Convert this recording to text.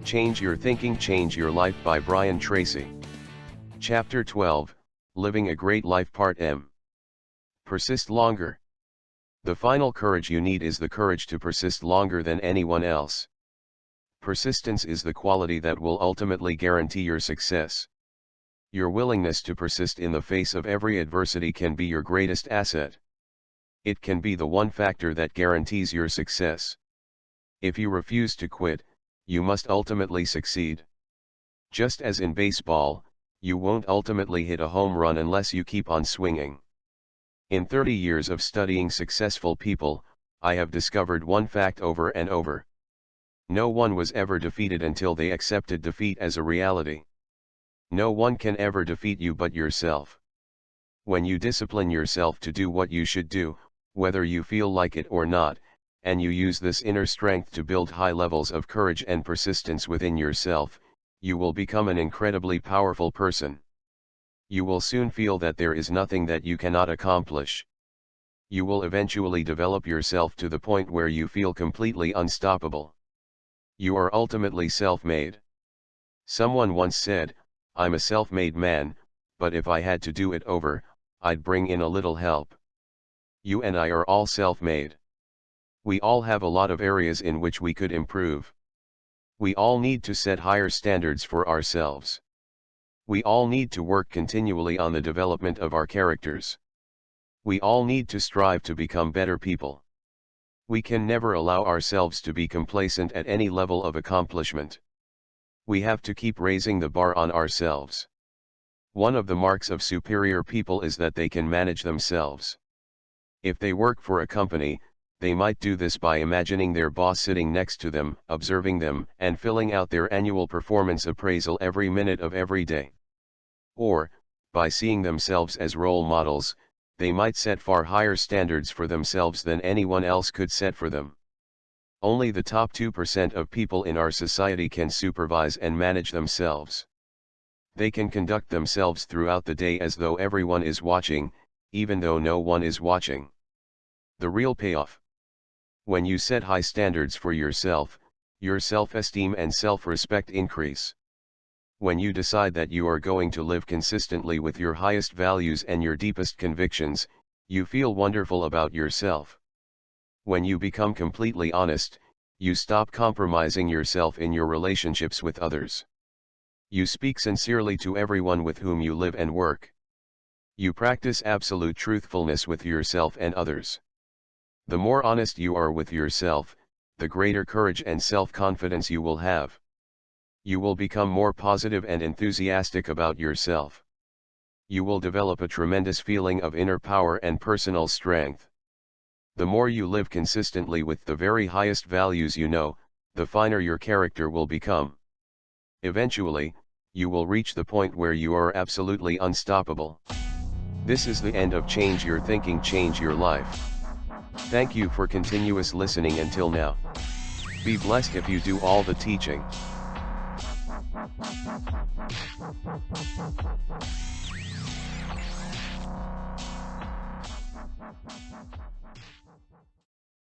Change Your Thinking, Change Your Life by Brian Tracy. Chapter 12, Living a Great Life Part M. Persist longer. The final courage you need is the courage to persist longer than anyone else. Persistence is the quality that will ultimately guarantee your success. Your willingness to persist in the face of every adversity can be your greatest asset. It can be the one factor that guarantees your success. If you refuse to quit, you must ultimately succeed. Just as in baseball, you won't ultimately hit a home run unless you keep on swinging. In 30 years of studying successful people, I have discovered one fact over and over. No one was ever defeated until they accepted defeat as a reality. No one can ever defeat you but yourself. When you discipline yourself to do what you should do, whether you feel like it or not, and you use this inner strength to build high levels of courage and persistence within yourself, you will become an incredibly powerful person. You will soon feel that there is nothing that you cannot accomplish. You will eventually develop yourself to the point where you feel completely unstoppable. You are ultimately self-made. Someone once said, "I'm a self-made man, but if I had to do it over, I'd bring in a little help." You and I are all self-made. We all have a lot of areas in which we could improve. We all need to set higher standards for ourselves. We all need to work continually on the development of our characters. We all need to strive to become better people. We can never allow ourselves to be complacent at any level of accomplishment. We have to keep raising the bar on ourselves. One of the marks of superior people is that they can manage themselves. If they work for a company, they might do this by imagining their boss sitting next to them, observing them, and filling out their annual performance appraisal every minute of every day. Or, by seeing themselves as role models, they might set far higher standards for themselves than anyone else could set for them. Only the top 2% of people in our society can supervise and manage themselves. They can conduct themselves throughout the day as though everyone is watching, even though no one is watching. The real payoff. When you set high standards for yourself, your self-esteem and self-respect increase. When you decide that you are going to live consistently with your highest values and your deepest convictions, you feel wonderful about yourself. When you become completely honest, you stop compromising yourself in your relationships with others. You speak sincerely to everyone with whom you live and work. You practice absolute truthfulness with yourself and others. The more honest you are with yourself, the greater courage and self-confidence you will have. You will become more positive and enthusiastic about yourself. You will develop a tremendous feeling of inner power and personal strength. The more you live consistently with the very highest values you know, the finer your character will become. Eventually, you will reach the point where you are absolutely unstoppable. This is the end of Change Your Thinking, Change Your Life. Thank you for continuous listening until now. Be blessed if you do all the teaching.